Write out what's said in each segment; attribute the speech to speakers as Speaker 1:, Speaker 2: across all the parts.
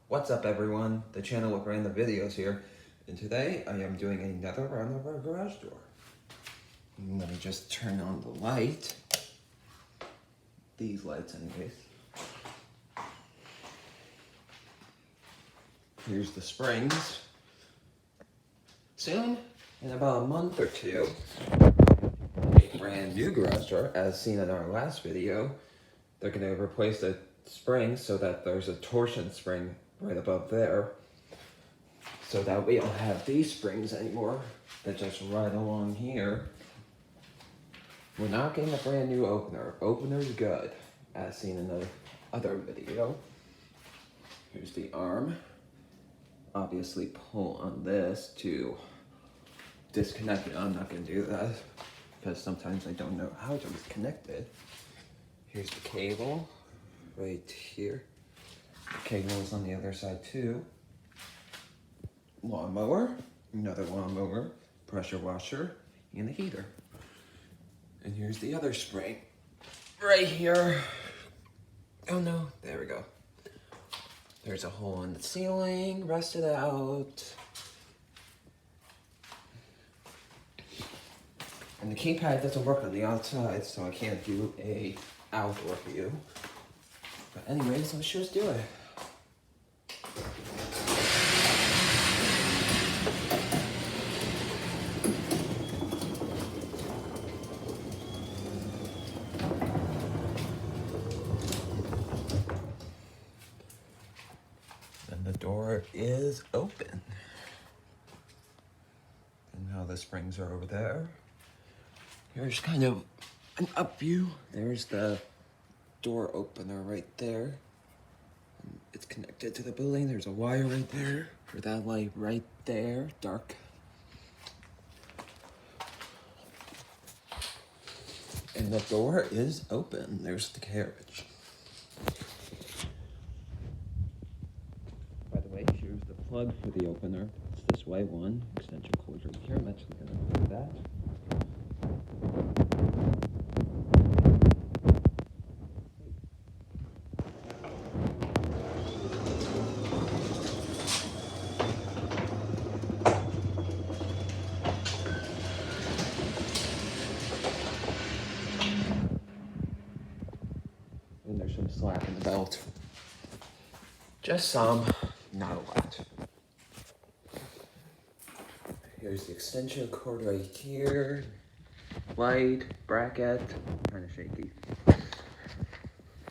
Speaker 1: What's up everyone, the channel with random videos here, and today I am doing another round of our garage door. Let me just turn on the light. These lights anyways. Here's the springs. Soon, in about a month or two, a brand new garage door, as seen in our last video. They're going to replace the springs so that there's a torsion spring right above there, so that we don't have these springs anymore that just ride along here. We're not getting a brand new opener. Opener's good, as seen in the other video. Here's the arm. Obviously pull on this to disconnect it. I'm not going to do that because sometimes I don't know how to disconnect it. Here's the cable right here. The cable is on the other side too. Lawnmower, another lawnmower, pressure washer, and the heater. And here's the other spring right here. Oh no, there we go. There's a hole in the ceiling, rusted out. And the keypad doesn't work on the outside, so I can't do a outdoor view. But anyways, let's just do it. And the door is open. And now the springs are over there. Here's kind of an up view. There's the door opener right there. It's connected to the building. There's a wire right there for that light right there, dark. And the door is open. There's the carriage. By the way, here's the plug for the opener. It's this white one, extension cord right here. I'm actually gonna do that. And there's some slack in the belt. Just some, not a lot. Here's the extension cord right here. Light, bracket, kind of shaky.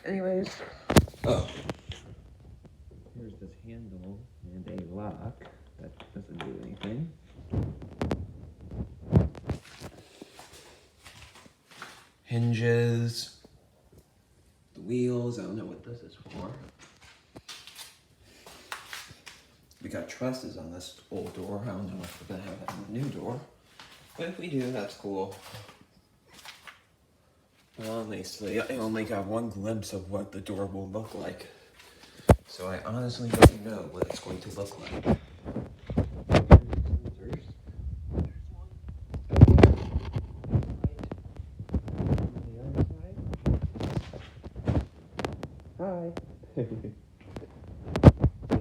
Speaker 1: Anyways, oh. Here's this handle and a lock that doesn't do anything. Hinges. The wheels, I don't know what this is for. We got trusses on this old door. I don't know if we're gonna have that in the new door. But if we do, that's cool. Well, honestly, I only got one glimpse of what the door will look like. So I honestly don't know what it's going to look like. Hi.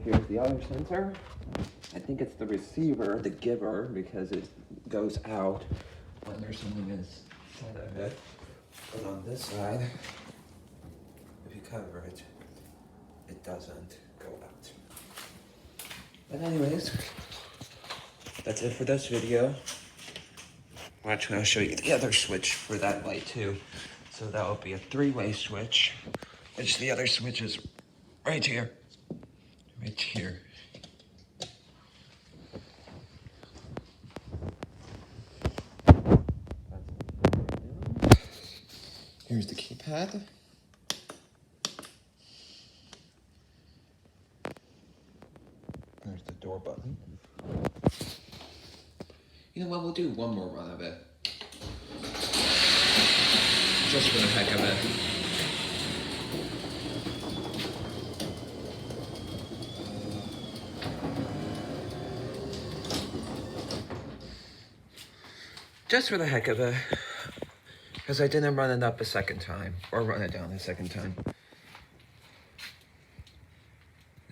Speaker 1: Here's the other sensor. I think it's the receiver, the giver, because it goes out when there's something inside of it. But on this side, if you cover it, it doesn't go out. But anyways, that's it for this video. Actually, I'll show you the other switch for that light too. So that will be a three-way switch, which the other switch is right here. Right here. Here's the keypad. There's the door button. You know what, we'll do one more run of it. Just for the heck of it. Just for the heck of it. Because I didn't run it up a second time, or run it down a second time.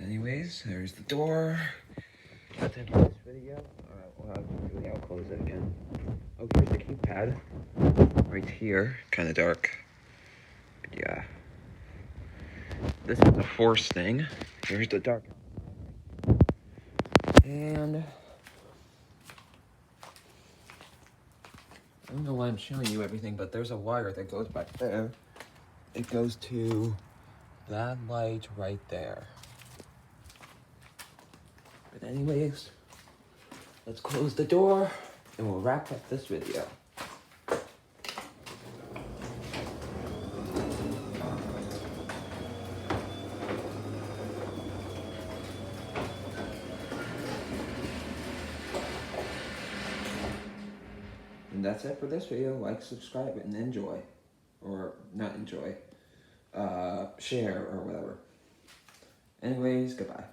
Speaker 1: Anyways, There's the door. That's it for this video. I'll close it again. Oh, here's the keypad. Right here. Kind of dark. But yeah. This is a force thing. Here's the dark. And I don't know why I'm showing you everything, but there's a wire that goes back there. It goes to that light right there. But anyways, let's close the door and we'll wrap up this video. And that's it for this video. Like, subscribe, and enjoy. Or not enjoy. Share or whatever. Anyways, goodbye.